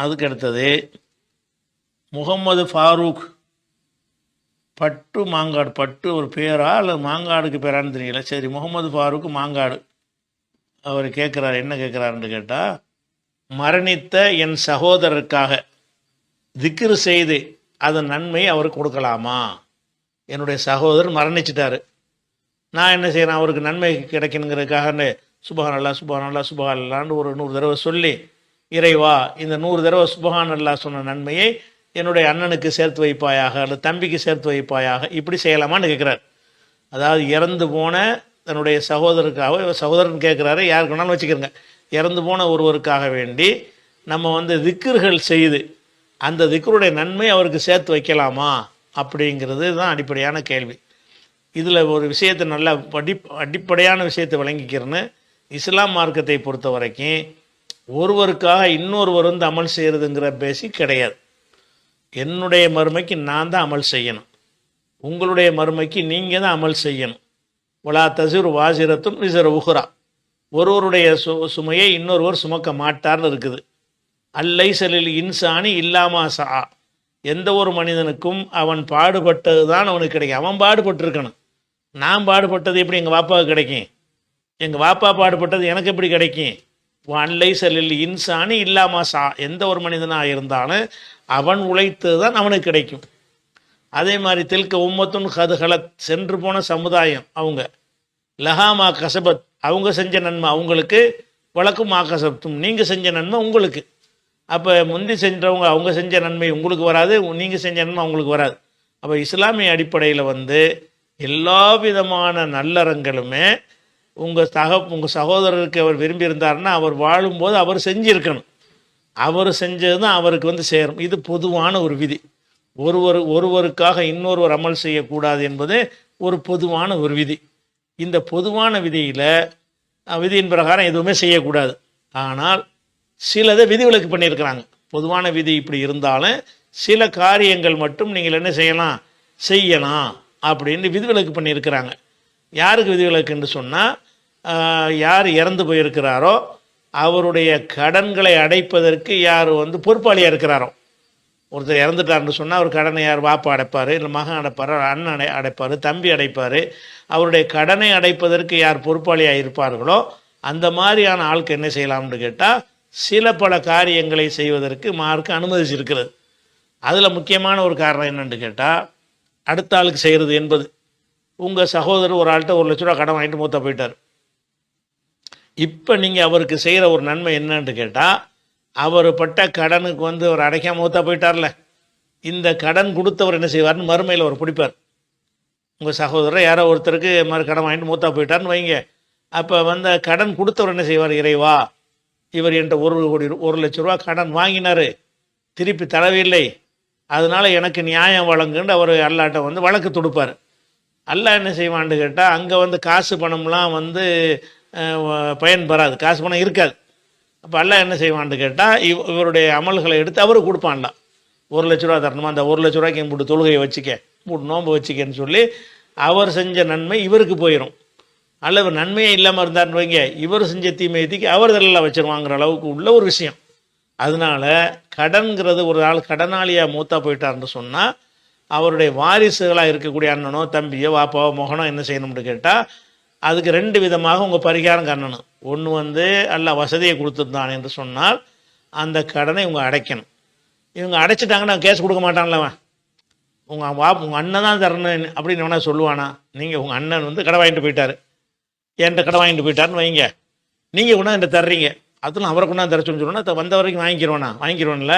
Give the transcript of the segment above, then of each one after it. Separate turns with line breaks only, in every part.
அதுக்கு அடுத்தது முகம்மது ஃபாரூக் பட்டு மாங்காடு, பட்டு ஒரு பேரா இல்லை மாங்காடுக்கு பேரான்னு தெரியல. சரி, முகமது ஃபாரூக் மாங்காடு அவர் கேட்குறாரு, என்ன கேட்குறாருன்னு கேட்டால், மரணித்த என் சகோதரருக்காக திக்ரு செய்து அதன் நன்மை அவருக்கு கொடுக்கலாமா? என்னுடைய சகோதரர் மரணிச்சிட்டாரு, நான் என்ன செய்கிறேன், அவருக்கு நன்மை கிடைக்கணுங்கிறதுக்காக சுபஹானல்லா சுபஹானல்லா சுபஹானல்லான்னு ஒரு 100 தடவை சொல்லி, இறைவா இந்த 100 தடவை சுபஹானல்லா சொன்ன நன்மையை என்னுடைய அண்ணனுக்கு சேர்த்து வைப்பாயாக அல்லது தம்பிக்கு சேர்த்து வைப்பாயாக, இப்படி செய்யலாமான்னு கேட்குறாரு. அதாவது இறந்து போன தன்னுடைய சகோதரருக்காக, சகோதரன் கேட்குறாரு, யாருக்கு வேணாலும் வச்சுக்கிறங்க, இறந்து போன ஒருவருக்காக வேண்டி நம்ம திக்ர்கள் செய்து அந்த திக்ருடைய நன்மை அவருக்கு சேர்த்து வைக்கலாமா அப்படிங்கிறது தான் அடிப்படையான கேள்வி. இதில் ஒரு விஷயத்தை நல்லா அடிப்படையான விஷயத்தை விளங்கிக்கிறேன்னு, இஸ்லாம் மார்க்கத்தை பொறுத்த வரைக்கும் ஒருவருக்காக இன்னொருவர் அமல் செய்கிறதுங்கிற பேசிக் கிடையாது. என்னுடைய மறுமைக்கு நான் தான் அமல் செய்யணும், உங்களுடைய மறுமைக்கு நீங்கள் தான் அமல் செய்யணும். வலா தசிர் வாசிரத்தும் விசர உஹ்ரா, ஒருவருடைய சுமையை இன்னொருவர் சுமக்க மாட்டார்னு இருக்குது. அல்லை சலில் இன்சானி இல்லாமா சா, எந்த ஒரு மனிதனுக்கும் அவன் பாடுபட்டது தான் அவனுக்கு கிடைக்கும். அவன் பாடுபட்டிருக்கணும், நான் பாடுபட்டது எப்படி எங்கள் வாப்பாவுக்கு கிடைக்கும்? எங்கள் வாப்பா பாடுபட்டது எனக்கு எப்படி கிடைக்கும்? அல்லை சலில் இன்சானி இல்லாமா சா, எந்த ஒரு மனிதனாக இருந்தாலும் அவன் உழைத்தது தான் அவனுக்கு கிடைக்கும். அதே மாதிரி தில்க உம்மத்துன் ஹதுஹலத், சென்று போன சமுதாயம் அவங்க, லஹாமா கசபத், அவங்க செஞ்ச நன்மை அவங்களுக்கு, வழக்கும் மா கசப்தும், நீங்கள் செஞ்ச நன்மை உங்களுக்கு. அப்போ முந்தி செஞ்சவங்க அவங்க செஞ்ச நன்மை உங்களுக்கு வராது, நீங்கள் செஞ்ச நன்மை அவங்களுக்கு வராது. அப்போ இஸ்லாமிய அடிப்படையில் எல்லா விதமான நல்லறங்களுமே உங்கள் சகோதரருக்கு அவர் விரும்பியிருந்தாருன்னா அவர் வாழும்போது அவர் செஞ்சுருக்கணும், அவர் செஞ்சது தான் அவருக்கு சேரும். இது பொதுவான ஒரு விதி. ஒருவருக்காக இன்னொருவர் அமல் செய்யக்கூடாது என்பது ஒரு பொதுவான ஒரு விதி. இந்த பொதுவான விதியின் பிரகாரம் எதுவுமே செய்யக்கூடாது. ஆனால் சிலதை விதிவிலக்கு பண்ணியிருக்கிறாங்க. பொதுவான விதி இப்படி இருந்தாலும் சில காரியங்கள் மட்டும் நீங்கள் என்ன செய்யலாம் அப்படின்னு விதிவிலக்கு பண்ணியிருக்கிறாங்க. யாருக்கு விதிவிலக்குன்னு சொன்னால், யார் இறந்து போயிருக்கிறாரோ அவருடைய கடன்களை அடைப்பதற்கு யார் பொறுப்பாளியாக இருக்கிறாரோ, ஒருத்தர் இறந்துட்டார்னு சொன்னால் அவர் கடனை யார் வாப்பா அடைப்பார், இல்லை மகன் அடைப்பார், அண்ணன் அடைப்பார், தம்பி அடைப்பார். அவருடைய கடனை அடைப்பதற்கு யார் பொறுப்பாளியாக இருப்பார்களோ அந்த மாதிரியான ஆளுக்கு என்ன செய்யலாம்னு கேட்டால், சில பல காரியங்களை செய்வதற்கு மார்க்கு அனுமதிச்சிருக்கிறது. அதில் முக்கியமான ஒரு காரணம் என்னென்னு கேட்டால், அடுத்த ஆளுக்கு செய்கிறது என்பது. உங்கள் சகோதரர் ஒரு ஆள்கிட்ட 1 லட்ச ரூபா கடன் வாங்கிட்டு மூத்தா போயிட்டார். இப்போ நீங்கள் அவருக்கு செய்கிற ஒரு நன்மை என்னன்னு கேட்டால், அவர் பட்ட கடனுக்கு அவர் அடைக்காம மூத்தா போயிட்டார்ல, இந்த கடன் கொடுத்தவர் என்ன செய்வார்னு மறுமையில் அவர் பிடிப்பார். உங்கள் சகோதரர் யாரோ ஒருத்தருக்கு கடன் வாங்கிட்டு மூத்தா போயிட்டார்னு வைங்க. அப்போ கடன் கொடுத்தவர் என்ன செய்வார், இறைவா இவர் என்கிட்ட 1 லட்ச ரூபா கடன் வாங்கினார், திருப்பி தரவில்லை, அதனால் எனக்கு நியாயம் வழங்குன்னு அவர் அல்லாட்ட வழக்கு தொடுப்பார். அல்லாஹ் என்ன செய்வான்னு கேட்டால், அங்கே காசு பணம்லாம் பயன் பெறாது, காசு பணம் இருக்காது. அப்போ அல்லாஹ் என்ன செய்வான்னு கேட்டால், இவருடைய அமல்களை எடுத்து அவருக்கு கொடுப்பான்ல. 1 லட்ச ரூபா தரணுமா, அந்த 1 லட்ச ரூபாய்க்கு போட்டு தொழுகையை வச்சுக்க, போட்டு நோன்பு வச்சுக்கன்னு சொல்லி அவர் செஞ்ச நன்மை இவருக்கு போயிடும். அல்ல இவர் நன்மையே இல்லாமல் இருந்தார்னு வைங்க, இவர் செஞ்ச தீமையத்துக்கு அவர் இதெல்லாம் வச்சிருவாங்கிற அளவுக்கு உள்ள ஒரு விஷயம். அதனால் கடன்கிறது, ஒரு ஆள் கடனாளியாக மூத்தா போயிட்டார்னு சொன்னால் அவருடைய வாரிசுகளாக இருக்கக்கூடிய அண்ணனோ தம்பியோ வாப்பாவோ மகனோ என்ன செய்யணும்னு கேட்டால், அதுக்கு 2 விதமாக உங்கள் பரிகாரம் காணணும். ஒன்று அல்லாஹ் வசதியை கொடுத்துருந்தான் என்று சொன்னால் அந்த கடனை இவங்க அடைக்கணும். இவங்க அடைச்சிட்டாங்கன்னா கேஸ் கொடுக்க மாட்டான்லவன், உங்கள் அண்ணன் தான் தரணும் அப்படின்னு வேணா சொல்லுவானா? நீங்கள் உங்கள் அண்ணன் கடை வாங்கிட்டு போயிட்டார், என்கிட்ட கடை வாங்கிட்டு போயிட்டாருன்னு வைங்க, நீங்கள் கொண்டா என்கிட்ட தர்றீங்க, அதெல்லாம் அவரை கொண்டா தர சொல்லணும்னா வந்த வரைக்கும் வாங்கிக்கிறோன்ல.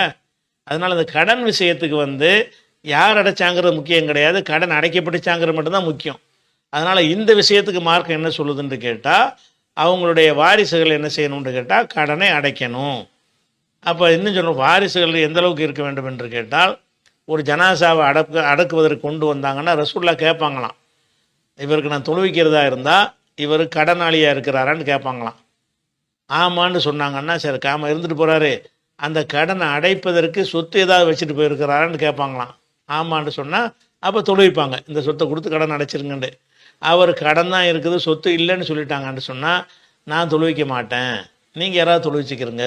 அதனால் அந்த கடன் விஷயத்துக்கு யார் அடைச்சாங்கிறது முக்கியம் கிடையாது, கடன் அடைக்கப்பட்டுச்சாங்கிறது மட்டும்தான் முக்கியம். அதனால் இந்த விஷயத்துக்கு மார்க்கம் என்ன சொல்லுதுன்னு கேட்டால், அவங்களுடைய வாரிசுகள் என்ன செய்யணும்னு கேட்டால் கடனை அடைக்கணும். அப்போ இன்னும் சொல்லணும், வாரிசுகள் எந்த அளவுக்கு இருக்க வேண்டும் என்று கேட்டால், ஒரு ஜனாசாவை அடக்குவதற்கு கொண்டு வந்தாங்கன்னா ரசூலுல்லாஹ் கேட்பாங்களாம், இவருக்கு நான் தொழுவிக்கிறதா இருந்தால் இவர் கடனாளியாக இருக்கிறாரான்னு கேட்பாங்களாம். ஆமான்னு சொன்னாங்கன்னா சரி காம இருந்துட்டு போகிறாரு, அந்த கடனை அடைப்பதற்கு சொத்து ஏதாவது வச்சுட்டு போயிருக்கிறாரான்னு கேட்பாங்களாம். ஆமான்னு சொன்னால் அப்போ தொழுவிப்பாங்க, இந்த சொத்தை கொடுத்து கடன் அடைச்சிருங்கண்டு. அவர் கடன் தான் இருக்குது சொத்து இல்லைன்னு சொல்லிட்டாங்கன்னு சொன்னால் நான் தொழுவிக்க மாட்டேன், நீங்கள் யாராவது தொழுவிச்சிக்கிறங்க,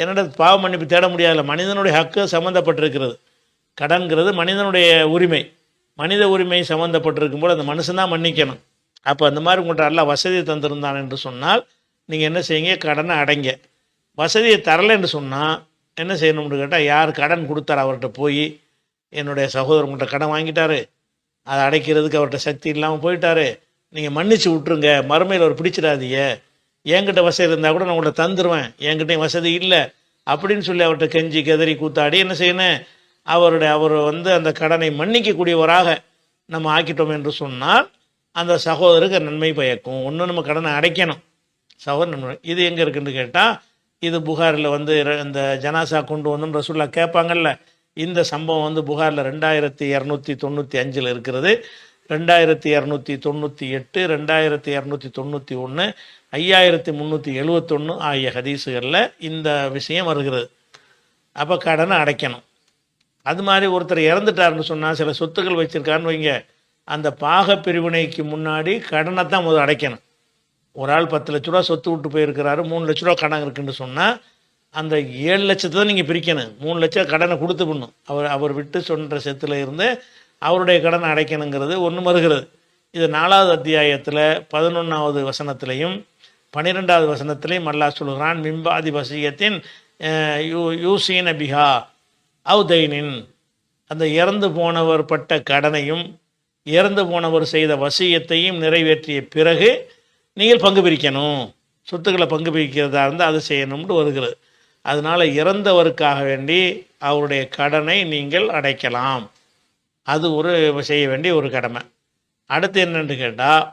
என்னோட பாவ மன்னிப்பு தேட முடியாதுல்ல. மனிதனுடைய ஹக்கு சம்மந்தப்பட்டிருக்கிறது. கடன்கிறது மனிதனுடைய உரிமை. மனித உரிமை சம்மந்தப்பட்டிருக்கும் போது அந்த மனுஷன்தான் மன்னிக்கணும். அப்போ அந்த மாதிரி உங்கள்கிட்ட எல்லாம் வசதியை தந்திருந்தான் என்று சொன்னால் நீங்கள் என்ன செய்யுங்க, கடனை அடைங்க. வசதியை தரலைன்னு சொன்னால் என்ன செய்யணும்னு கேட்டால், யார் கடன் கொடுத்தார் அவர்கிட்ட போய், என்னுடைய சகோதரர் உங்கள்கிட்ட கடன் வாங்கிட்டாரு, அதை அடைக்கிறதுக்கு அவர்கிட்ட சக்தி இல்லாமல் போயிட்டாரு, நீங்கள் மன்னிச்சு விட்ருங்க, மறுமையில் அவர் பிடிச்சிடாதீங்க, என்கிட்ட வசதி இருந்தால் கூட நான் உங்கள்கிட்ட தந்துடுவேன், என்கிட்டையும் வசதி இல்லை அப்படின்னு சொல்லி அவர்கிட்ட கெஞ்சி கதறி கூத்தாடி என்ன செய்யணும், அவர் அந்த கடனை மன்னிக்கக்கூடியவராக நம்ம ஆக்கிட்டோம் என்று சொன்னால் அந்த சகோதரருக்கு நன்மை பயக்கும். ஒன்று நம்ம கடனை அடைக்கணும், சகோதரர் நன்மை. இது எங்கே இருக்குன்னு கேட்டால், இது புகாரில் இந்த ஜனாசா கொண்டு வந்து ரசூலுல்லாஹ் கேட்பாங்கல்ல, இந்த சம்பவம் புகாரில் 2295 இருக்கிறது. 2298, 2291, 5371 ஆகிய ஹதீஸுகளில் இந்த விஷயம் வருகிறது. அப்போ கடனை அடைக்கணும். அது மாதிரி ஒருத்தர் இறந்துட்டாருன்னு சொன்னால், சில சொத்துக்கள் வச்சுருக்காருன்னு வைங்க, அந்த பாக பிரிவினைக்கு முன்னாடி கடனை தான் முதல் அடைக்கணும். ஒரு ஆள் 10 லட்ச ரூபா சொத்து விட்டு போயிருக்கிறாரு, 3 லட்ச ரூபா கடன் இருக்குன்னு சொன்னால் அந்த 7 லட்சத்தை தான் நீங்கள் பிரிக்கணும். 3 லட்சம் கடனை கொடுத்து பண்ணும். அவர் விட்டு சொன்ன செத்தில் இருந்து அவருடைய கடனை அடைக்கணுங்கிறது ஒன்று வருகிறது. இது 4வது அத்தியாயத்தில் 11வது வசனத்திலையும் 12வது வசனத்திலையும் அல்லாஹ் சொல்கிறான், மிம்பாதி வசியத்தின் யூசீன பிஹா அவுதைனின். அந்த இறந்து போனவர் பட்ட கடனையும் இறந்து போனவர் செய்த வசியத்தையும் நிறைவேற்றிய பிறகு நீங்கள் பங்கு பிரிக்கணும். சொத்துக்களை பங்கு பிரிக்கிறதா இருந்தால் அது செய்யணும்னு வருகிறது. அதனால் இறந்தவருக்காக வேண்டி அவருடைய கடனை நீங்கள் அடைக்கலாம். அது செய்ய வேண்டிய ஒரு கடமை. அடுத்து என்னென்னு கேட்டால்,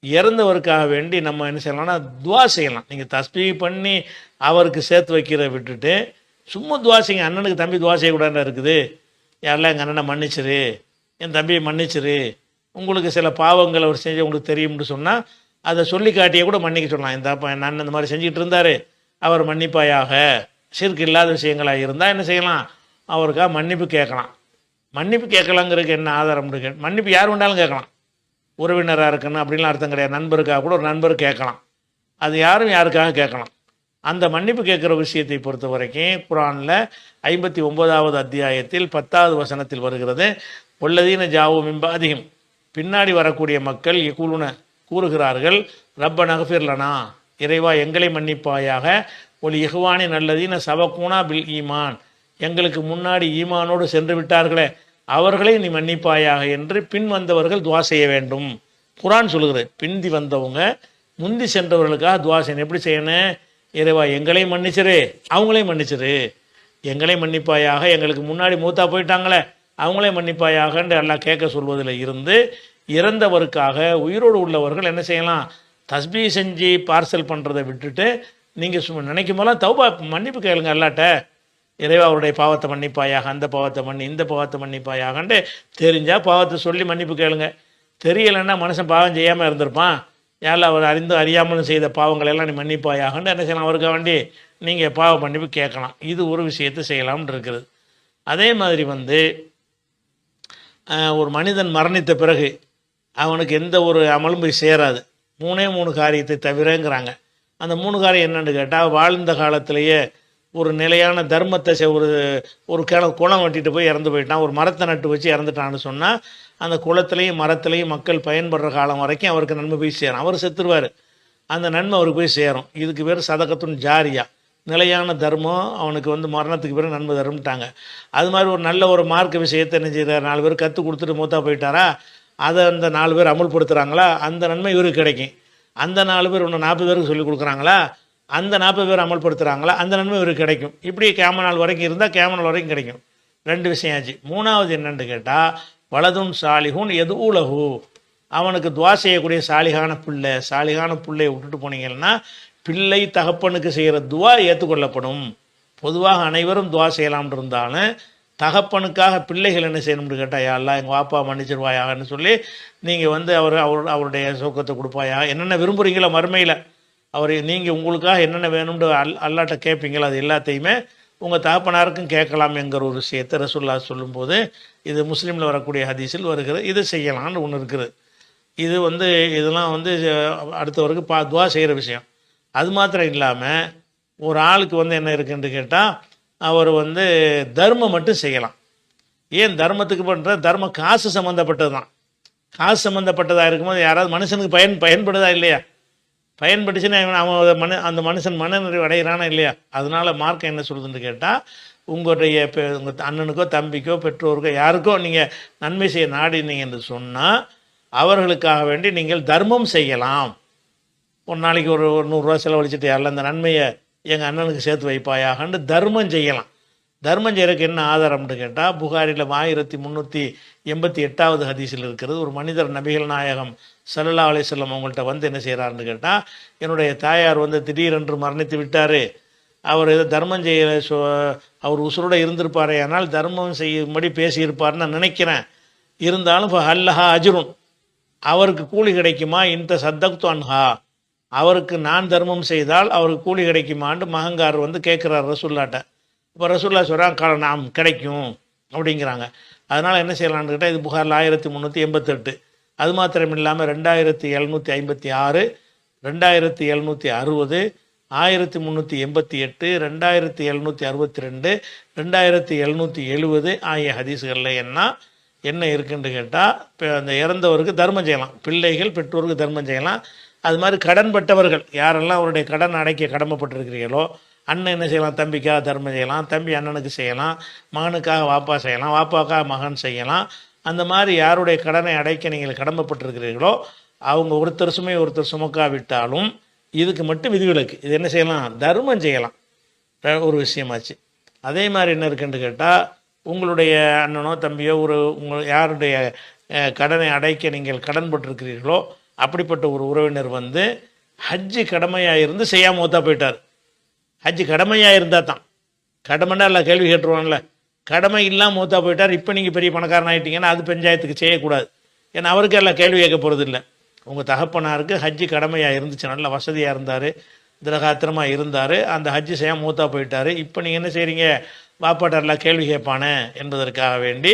இறந்தவருக்காக வேண்டி நம்ம என்ன செய்யலாம்னா துவா செய்யலாம். நீங்கள் தஸ்பீஹ் பண்ணி அவருக்கு சேர்த்து வைக்கிறத விட்டுட்டு சும்மா துவா செய்யுங்க. அண்ணனுக்கு தம்பி துவா செய்யக்கூடாதுன்னு இருக்குது. யாரெல்லாம் எங்கள் அண்ணனை மன்னிச்சிரு, என் தம்பியை மன்னிச்சிரு, உங்களுக்கு சில பாவங்கள் அவர் செஞ்சு உங்களுக்கு தெரியும்னு சொன்னால் அதை சொல்லி காட்டியே கூட மன்னிக்க சொல்லலாம். இந்த அண்ணன் இந்த மாதிரி செஞ்சுக்கிட்டு இருந்தார், அவர் மன்னிப்பாயாக. ஷிர்க் இல்லாத விஷயங்களாக இருந்தால் என்ன செய்யலாம், அவருக்காக மன்னிப்பு கேட்கலாம். மன்னிப்பு கேட்கலாங்கிறதுக்கு என்ன ஆதாரம்னு மன்னிப்பு யார் வேண்டாலும் கேட்கலாம். உறவினராக இருக்கணும் அப்படின்லாம் அர்த்தம் கிடையாது. நண்பருக்காக கூட ஒரு நண்பர் கேட்கலாம். அது யாருக்காக கேட்கலாம். அந்த மன்னிப்பு கேட்குற விஷயத்தை பொறுத்த வரைக்கும் குர்ஆனில் 59வது அத்தியாயத்தில் 10வது வசனத்தில் வருகிறது, ஒல்லதீன ஜாவு மிம்பாதிஹிம், பின்னாடி வரக்கூடிய மக்கள் கூறுகிறார்கள், ரப்பனா ஃபிர் லனா, இறைவா எங்களை மன்னிப்பாயாக, ஒலி இஹ்வானி நல்லதீன சபக்கூனா பில் ஈமான், எங்களுக்கு முன்னாடி ஈமானோடு சென்று விட்டார்களே அவர்களை நீ மன்னிப்பாயாக என்று பின் வந்தவர்கள் துவா செய்ய வேண்டும். குர்ஆன் சொல்லுகிறது, பிந்தி வந்தவங்க முந்தி சென்றவர்களுக்காக துவா செய்யணும். எப்படி செய்யணும், இறைவா எங்களையும் மன்னிச்சிரு, அவங்களையும் மன்னிச்சிரு, எங்களையும் மன்னிப்பாயாக, எங்களுக்கு முன்னாடி மூத்தா போயிட்டாங்களே அவங்களே மன்னிப்பாயாகன்று எல்லாம் கேட்க சொல்வதில் இருந்து, இறந்தவருக்காக உயிரோடு உள்ளவர்கள் என்ன செய்யலாம், தஸ்பீ செஞ்சு பார்சல் பண்ணுறதை விட்டுட்டு நீங்கள் சும்மா நினைக்கும் போதெல்லாம் தௌபா மன்னிப்பு கேளுங்க அல்லாட்ட, இறைவா அவருடைய பாவத்தை மன்னிப்பாயாக, அந்த பாவத்தை இந்த பாவத்தை மன்னிப்பாயாகன்ட்டு தெரிஞ்சால் பாவத்தை சொல்லி மன்னிப்பு கேளுங்க. தெரியலைன்னா மனுஷன் பாவம் செய்யாமல் இருந்திருப்பான், யாரில் அவர் அறியாமலும் செய்த பாவங்கள் எல்லாம் நீ மன்னிப்பாயாகன்னு என்ன செய்யலாம், அவருக்காக வேண்டி நீங்கள் பாவ மன்னிப்பு கேட்கலாம். இது ஒரு விஷயத்தை செய்யலாம்னு இருக்கிறது. அதே மாதிரி ஒரு மனிதன் மரணித்த பிறகு அவனுக்கு எந்த ஒரு அமலும் போய் சேராது. 3 காரியத்தை தவிரங்கிறாங்க. அந்த 3 காரியம் என்னென்னு கேட்டால், வாழ்ந்த காலத்திலேயே ஒரு நிலையான தர்மத்தை ஒரு குளம் வெட்டிட்டு போய் இறந்து போயிட்டான், ஒரு மரத்தை நட்டு வச்சு இறந்துட்டான்னு சொன்னால் அந்த குளத்துலேயும் மரத்துலேயும் மக்கள் பயன்படுற காலம் வரைக்கும் அவருக்கு நன்மை போய் சேரும். அவர் செத்துருவார், அந்த நன்மை அவருக்கு போய் சேரும். இதுக்கு பேர் சதகத்துன் ஜாரியா, நிலையான தர்மம். அவனுக்கு மரணத்துக்கு பிறகு நன்மை தரும்ட்டாங்க. அது மாதிரி ஒரு நல்ல ஒரு மார்க்க விஷயத்தை என்ன செய்கிறார், 4 பேர் கற்றுக் கொடுத்துட்டு மூத்தா போயிட்டாரா, அதை அந்த 4 பேர் அமுல்படுத்துகிறாங்களா, அந்த நன்மை இவருக்கு கிடைக்கும். அந்த 4 பேர் இன்னும் 40 பேருக்கு சொல்லிக் கொடுக்குறாங்களா, அந்த 40 பேர் அமல்படுத்துகிறாங்களா, அந்த நன்மை இவருக்கு கிடைக்கும். இப்படி கேம நாள் வரைக்கும் இருந்தால் கேம நாள் வரைக்கும் கிடைக்கும். 2 விஷயம் ஆச்சு. 3வது என்னன்னு கேட்டால், வலதுன் சாலிஹுன் எது ஊலகு, அவனுக்கு துவா செய்யக்கூடிய சாலிகான பிள்ளையை விட்டுட்டு போனீங்கன்னா பிள்ளை தகப்பனுக்கு செய்கிற துவா ஏற்றுக்கொள்ளப்படும். பொதுவாக அனைவரும் துவா செய்யலாம்னு இருந்தாலும் தகப்பனுக்காக பிள்ளைகள் என்ன செய்யணும்னு கேட்டால், யா அல்லாஹ் எங்கள் வாப்பா மன்னிச்சிருவாயான்னு சொல்லி நீங்கள் அவருடைய சோக்கத்தை கொடுப்பாயா, என்னென்ன விரும்புகிறீங்களோ மறுமையில் நீங்கள் உங்களுக்காக என்னென்ன வேணும்னு அல்லாட்ட கேட்பீங்களோ அது எல்லாத்தையுமே உங்கள் தகப்பனாருக்கும் கேட்கலாம் என்கிற ஒரு விஷயத்தை ரசூலுல்லாஹ் சொல்லும்போது, இது முஸ்லீமில் வரக்கூடிய ஹதீஸில் வருகிறது. இது செய்யலாம்னு ஒன்று இருக்குது. இது இதெல்லாம் அடுத்தவருக்கு துவா செய்கிற விஷயம். அது மாத்திரம் இல்லாமல் ஒரு ஆளுக்கு வந்து என்ன இருக்குன்னு கேட்டால் அவர் வந்து தர்மம் மட்டும் செய்யலாம். ஏன் தர்மத்துக்கு பண்ணுற தர்மம் காசு சம்மந்தப்பட்டது தான். காசு சம்மந்தப்பட்டதாக இருக்கும்போது யாராவது மனுஷனுக்கு பயன்படுதா இல்லையா? பயன்படுச்சுன்னா அவன் அந்த மனுஷன் மனநிறைவு அடைகிறானா இல்லையா? அதனால மார்க்கம் என்ன சொல்லுதுன்னு கேட்டால், உங்களுடைய உங்கள் அண்ணனுக்கோ தம்பிக்கோ பெற்றோருக்கோ யாருக்கோ நீங்கள் நன்மை செய்ய நாடினீங்க என்று சொன்னால் அவர்களுக்காக வேண்டி நீங்கள் தர்மம் செய்யலாம். ஒரு நாளைக்கு ஒரு 100 ரூபா செலவழிச்சிட்டு யாரில் அந்த நன்மையை எங்கள் அண்ணனுக்கு சேர்த்து வைப்பாயாகன்னு தர்மம் செய்யலாம். தர்மம் செய்கிறதுக்கு என்ன ஆதாரம்னு கேட்டால், புகாரில் 1388வது ஹதீஸில் இருக்கிறது. ஒரு மனிதர் நபிகள் நாயகம் ஸல்லல்லாஹு அலைஹி வஸல்லம் அவங்கள்ட்ட வந்து என்ன செய்கிறாருன்னு கேட்டால், என்னுடைய தாயார் வந்து திடீரென்று மரணித்து விட்டார், அவர் ஏதோ தர்மம் செய்ய அவர் உசுரோடு இருந்திருப்பாரே, ஆனால் தர்மம் செய்யும்படி பேசியிருப்பார்னு நான் நினைக்கிறேன். இருந்தாலும் இப்போ அல்லஹா அஜ்ருன், அவருக்கு கூலி கிடைக்குமா? இந்த சத்தக்து அன்ஹா, அவருக்கு நான் தர்மம் செய்தால் அவருக்கு கூலி கிடைக்குமான்னு மகங்கார் வந்து கேட்குறார் ரசூல்லாட்ட. இப்போ ரசூல்லா சொல்கிறாங்க நாம் கிடைக்கும் அப்படிங்கிறாங்க. அதனால் என்ன செய்யலான்னு கேட்டால், இது புகாரில் 1388. அது மாத்திரம் இல்லாமல் 2756, 2760, 1388, 2762, 2770 ஆகிய ஹதீஸுகளில் என்ன இருக்குன்னு கேட்டால், இப்போ அந்த இறந்தவருக்கு தர்மம் செய்யலாம், பிள்ளைகள் பெற்றோருக்கு தர்மம் செய்யலாம். அது மாதிரி கடன்பட்டவர்கள் யாரெல்லாம் அவருடைய கடன் அடைக்க கடமைப்பட்டிருக்கிறீர்களோ, அண்ணன் என்ன செய்யலாம்? தம்பிக்காக தர்மம் செய்யலாம், தம்பி அண்ணனுக்கு செய்யலாம், மகனுக்காக வாப்பா செய்யலாம், வாப்பாக்காக மகன் செய்யலாம். அந்த மாதிரி யாருடைய கடனை அடைக்க நீங்கள் கடமைப்பட்டிருக்கிறீர்களோ அவங்க ஒருத்தர் சுமை ஒருத்தர் சுமக்காவிட்டாலும் இதுக்கு மட்டும் விதிவிலக்கு. இது என்ன செய்யலாம்? தர்மம் செய்யலாம். ஒரு விஷயமாச்சு. அதே மாதிரி என்ன இருக்குன்னு கேட்டால், உங்களுடைய அண்ணனோ தம்பியோ யாருடைய கடனை அடைக்க நீங்கள் கடன்பட்டிருக்கிறீர்களோ அப்படிப்பட்ட ஒரு உறவினர் வந்து ஹஜ்ஜு கடமையாக இருந்து செய்யாமல் மூத்தா போயிட்டார். ஹஜ்ஜு கடமையாக இருந்தால் தான், கடமைன்னா இல்லை கேள்வி கேட்டுருவான்ல, கடமை இல்லாமல் மூத்தா போயிட்டார். இப்போ நீங்கள் பெரிய பணக்காரன் ஆகிட்டீங்கன்னா அது பஞ்சாயத்துக்கு செய்யக்கூடாது. ஏன்னா அவருக்கு எல்லாம் கேள்வி கேட்க போகிறது இல்லை. உங்கள் தகப்பனாருக்கு ஹஜ்ஜு கடமையாக இருந்துச்சு, நல்ல வசதியாக இருந்தார், திரகாத்திரமாக இருந்தார், அந்த ஹஜ்ஜு செய்யாமல் மூத்தா போயிட்டார். இப்போ நீங்கள் என்ன செய்கிறீங்க? வாப்பாட்டெல்லாம் கேள்வி கேட்பானே என்பதற்காக வேண்டி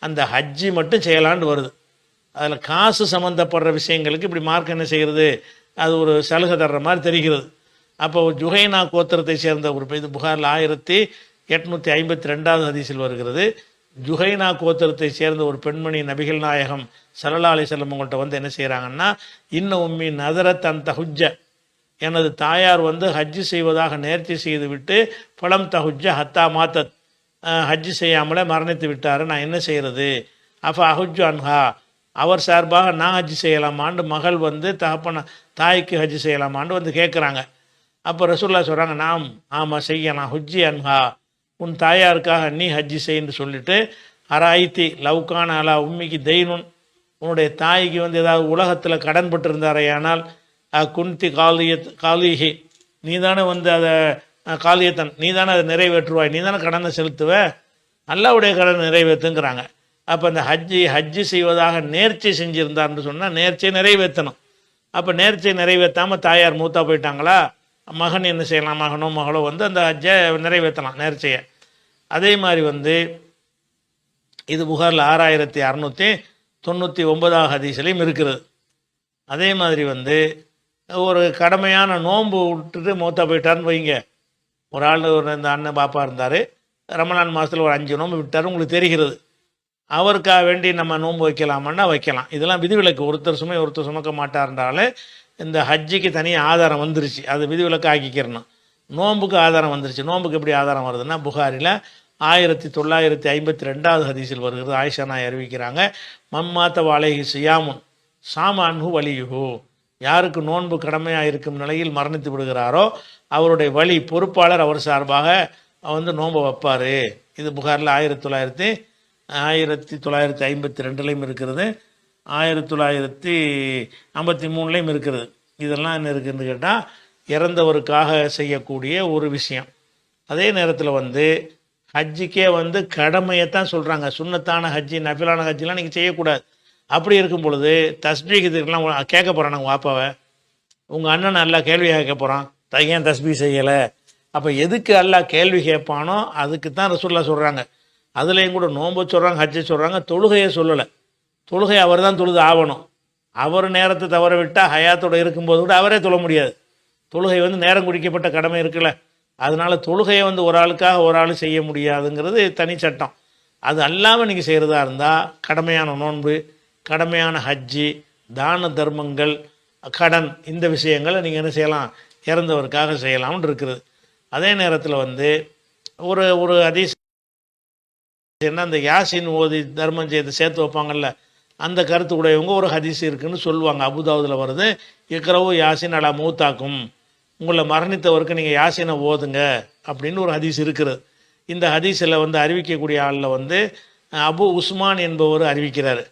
அந்த ஹஜ்ஜி மட்டும் செய்யலான்னு வருது. அதில் காசு சம்மந்தப்படுற விஷயங்களுக்கு இப்படி மார்க் என்ன செய்கிறது? அது ஒரு சலுகை தர்ற மாதிரி தெரிகிறது. அப்போ ஜுஹைனா கோத்திரத்தை சேர்ந்த ஒரு இது புகாரில் 1852வது ஹதீஸில் வருகிறது. ஜுஹைனா கோத்திரத்தை சேர்ந்த ஒரு பெண்மணி நபிகள் நாயகம் ஸல்லல்லாஹு அலைஹி வஸல்லம் உங்கள்கிட்ட வந்து என்ன செய்கிறாங்கன்னா, இன்ன உம்மி நதரத் அன் தஹுஜ்ஜ, எனது தாயார் வந்து ஹஜ்ஜு செய்வதாக நேர்ச்சி செய்து விட்டு பலம் தஹுஜ்ஜ ஹத்தா மாத்தத், ஹஜ்ஜு செய்யாமலே மரணித்து விட்டார், நான் என்ன செய்கிறது? அப்போ அஹுஜ்ஜு அன்ஹா, அவர் சார்பாக நான் ஹஜ்ஜு செய்யலாமான்னு மகள் வந்து தாய்க்கு ஹஜ்ஜு செய்யலாமான்னு வந்து கேட்குறாங்க. அப்போ ரசூலுல்லாஹ் சொல்கிறாங்க, நாம் ஆமாம் செய்யலாம், ஹுஜ்ஜி அன்ஹா, உன் தாயாருக்காக நீ ஹஜ்ஜி செய்ன்னு சொல்லிட்டு, அராய்த்தி லவ்கான் அலா உம்மிக்கு தெய்னுன், உன்னுடைய தாய்க்கு வந்து ஏதாவது உலகத்தில் கடன் பட்டிருந்தாரையானால் குன்தி காலிஹி, நீ தானே வந்து அதை காலியத்தன், நீ தானே அதை நிறைவேற்றுவாய், நீ தானே கடனை செலுத்துவ, அல்லாஹ்வுடைய கடன் நிறைவேற்றுங்கிறாங்க. அப்போ அந்த ஹஜ்ஜு செய்வதாக நேர்ச்சி செஞ்சுருந்தார்னு சொன்னால் நேர்ச்சியை நிறைவேற்றணும். அப்போ நேர்ச்சியை நிறைவேற்றாமல் தாயார் மூத்தா போயிட்டாங்களா, மகன் என்ன செய்யலாம்? மகனோ மகளோ வந்து அந்த ஹஜ்ஜை நிறைவேற்றலாம், நேர்ச்சியை. அதே மாதிரி வந்து இது புகாரில் 6699 ஹதீஸ்லையும் இருக்கிறது. அதே மாதிரி வந்து ஒரு கடமையான நோன்பு விட்டுட்டு மூத்தா போயிட்டார்னு வைங்க. ஒரு ஆள் இந்த அண்ணன் பாப்பா இருந்தார், ரமலான் மாதத்தில் ஒரு 5 நோன்பு விட்டார், உங்களுக்கு தெரிகிறது. அவருக்காக வேண்டி நம்ம நோன்பு வைக்கலாமன்னா வைக்கலாம். இதெல்லாம் விதிவிலக்கு. ஒருத்தர் சுமை ஒருத்தர் சுமக்க மாட்டார்ன்றாலே இந்த ஹஜ்ஜிக்கு தனியாக ஆதாரம் வந்துருச்சு, அது விதிவிலக்கு ஆக்கிக்கிறணும். நோன்புக்கு ஆதாரம் வந்துருச்சு. நோன்புக்கு எப்படி ஆதாரம் வருதுன்னா, புகாரில் 1952வது ஹதீஸில் வருகிறது. ஆயிஷா நாய் அறிவிக்கிறாங்க, மம்மாத்த வாழைஹி சியாமுன் சாமான்ஹு வலியுஹு, யாருக்கு நோன்பு கடமையாக இருக்கும் நிலையில் மரணித்து விடுகிறாரோ அவருடைய வழி பொறுப்பாளர் அவர் சார்பாக வந்து நோன்பை வைப்பார். இது புகாரில் 1952லையும் இருக்கிறது, 1953லையும் இருக்கிறது. இதெல்லாம் என்ன இருக்குதுன்னு கேட்டால் இறந்தவருக்காக செய்யக்கூடிய ஒரு விஷயம். அதே நேரத்தில் வந்து ஹஜ்ஜிக்கே வந்து கடமையைத்தான் சொல்கிறாங்க. சுன்னத்தான ஹஜ்ஜி நஃபிலான ஹஜ்ஜிலாம் நீங்கள் செய்யக்கூடாது. அப்படி இருக்கும் பொழுது தஸ்பீக் இதுக்கெல்லாம் கேட்க போகிறான் நாங்கள் வாப்பாவை, உங்கள் அண்ணன் அல்லா கேள்வி கேட்க போகிறான், ஏன் தஸ்பீ செய்யலை? அப்போ எதுக்கு அல்லா கேள்வி கேட்பானோ அதுக்கு தான் ரசூலுல்லாஹ் சொல்கிறாங்க. அதுலேயும் கூட நோன்பு சொல்கிறாங்க, ஹஜ்ஜை சொல்கிறாங்க, தொழுகையை சொல்லலை. தொழுகை அவர் தான் தொழுது ஆகணும். அவர் நேரத்தை தவற விட்டால் ஹயாத்தோடு இருக்கும்போது கூட அவரே தொழ முடியாது. தொழுகை வந்து நேரம் குறிக்கப்பட்ட கடமை இருக்குல்ல, அதனால் தொழுகையை வந்து ஒரு ஆளுக்காக ஒரு ஆள் செய்ய முடியாதுங்கிறது தனி சட்டம். அது அல்லாமல் நீங்கள் செய்கிறதா இருந்தால் கடமையான நோன்பு, கடமையான ஹஜ்ஜி, தான தர்மங்கள், கடன், இந்த விஷயங்களை நீங்கள் என்ன செய்யலாம், இறந்தவருக்காக செய்யலாம்னு இருக்குது. அதே நேரத்தில் வந்து ஒரு ஒரு ஹதீஸ் என்ன, அந்த யாசின் ஓதி தர்மம் செய்து சேர்த்து வைப்பாங்கல்ல, அந்த கருத்து உடையவங்க ஒரு ஹதீஸ் இருக்குன்னு சொல்லுவாங்க. அபுதாவுதில் வருது, இக்ரவு யாசின் அலா மூத்தாக்கும், உங்களை மரணித்தவருக்கு நீங்கள் யாசினை ஓதுங்க அப்படின்னு ஒரு ஹதீஸ் இருக்கிறது. இந்த ஹதீஸில் வந்து அறிவிக்கக்கூடிய ஆளில் வந்து அபு உஸ்மான் என்பவர் அறிவிக்கிறார்.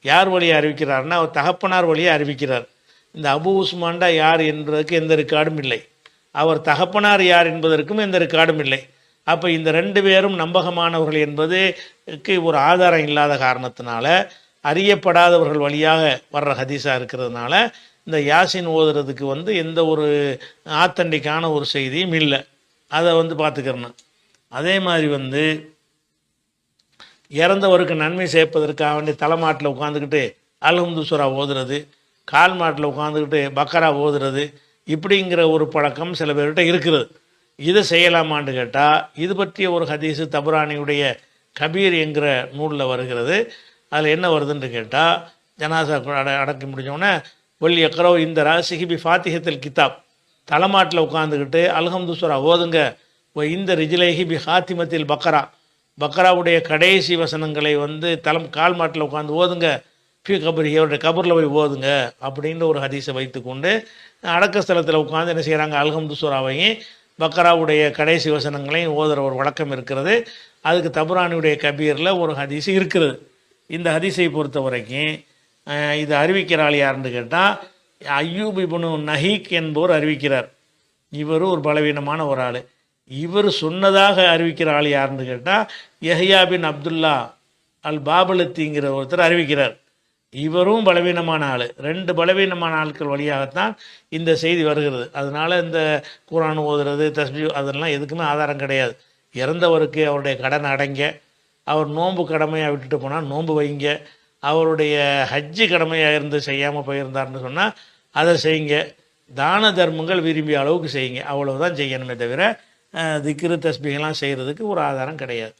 யார் வழியை அறிவிக்கிறார்னா அவர் தகப்பனார் வழியை அறிவிக்கிறார். இந்த அபு உஸ்மான்டா யார் என்பதற்கு எந்த ரெக்கார்டும் இல்லை, அவர் தகப்பனார் யார் என்பதற்கும் எந்த ரெக்கார்டும் இல்லை. அப்போ இந்த ரெண்டு பேரும் நம்பகமானவர்கள் என்பதுக்கு ஒரு ஆதாரம் இல்லாத காரணத்தினால, அறியப்படாதவர்கள் வழியாக வர்ற ஹதீஸாக இருக்கிறதுனால இந்த யாசின் ஓதுறதுக்கு வந்து எந்த ஒரு ஆத்தண்டிக்கான ஒரு செய்தியும் இல்லை. அதை வந்து பார்த்துக்கிறணும். அதே மாதிரி வந்து இறந்தவருக்கு நன்மை சேர்ப்பதற்காக வேண்டிய தலைமாட்டில் உட்காந்துக்கிட்டு அல்ஹம்து சூரா ஓதுறது, கால் மாட்டில் உட்காந்துக்கிட்டு பக்கரா ஓதுறது, இப்படிங்கிற ஒரு பழக்கம் சில பேர்கிட்ட இருக்கிறது. இதை செய்யலாமான்னு கேட்டால், இது பற்றிய ஒரு ஹதீஸு தபுரானியுடைய கபீர் என்கிற நூலில் வருகிறது. அதில் என்ன வருதுன்னு கேட்டால், ஜனாசா அடக்கி முடிஞ்சோடனே வள்ளி எக்கரோ இந்த ராசிஹிபி ஃபாத்திஹத்தில் கிதாப், தலைமாட்டில் உட்காந்துக்கிட்டு அல்ஹம்து சூரா ஓதுங்க, இந்த ரிஜிலேஹி பி ஹாத்திமத்தில் பக்கரா, பக்கராவுடைய கடைசி வசனங்களை வந்து கால் மாட்டில் உட்காந்து ஓதுங்க, ஃபி கபரி, அவருடைய கபரில் போய் ஓதுங்க அப்படின்ற ஒரு ஹதீஸை வைத்துக்கொண்டு அடக்க ஸ்தலத்தில் உட்காந்து என்ன செய்கிறாங்க, அல்ஹம்து சூராவையும் பக்கராவுடைய கடைசி வசனங்களையும் ஓதுகிற ஒரு வழக்கம் இருக்கிறது. அதுக்கு தபுரானியுடைய கபீரில் ஒரு ஹதீஸ் இருக்கிறது. இந்த ஹதீஸை பொறுத்த வரைக்கும் இது அறிவிக்கிற ஆள் யாருன்னு கேட்டால் அய்யூப் இப்னு நஹீக் என்பவர் அறிவிக்கிறார். இவர் ஒரு பலவீனமான ஒரு ஆள். இவர் சொன்னதாக அறிவிக்கிற ஆள் யாருன்னு கேட்டால் யஹ்யா பின் அப்துல்லா அல் பாபலத்திங்கிற ஒருத்தர் அறிவிக்கிறார். இவரும் பலவீனமான ஆள். ரெண்டு பலவீனமான ஆட்கள் வழியாகத்தான் இந்த செய்தி வருகிறது. அதனால் இந்த குர்ஆன் ஓதுறது, தஸ்பீஹ், அதெல்லாம் எதுக்குமே ஆதாரம் கிடையாது. இறந்தவருக்கு அவருடைய கடன் அடைங்க, அவர் நோன்பு கடமையாக விட்டுட்டு போனால் நோன்பு வைங்க, அவருடைய ஹஜ்ஜு கடமையாக இருந்து செய்யாமல் போயிருந்தார்னு சொன்னால் அதை செய்யுங்க, தான தர்மங்கள் விரும்பிய அளவுக்கு செய்யுங்க, அவ்வளவுதான் செய்யணுமே தவிர திக்ரு தஸ்பீஹெல்லாம் செய்கிறதுக்கு ஒரு ஆதாரம் கிடையாது.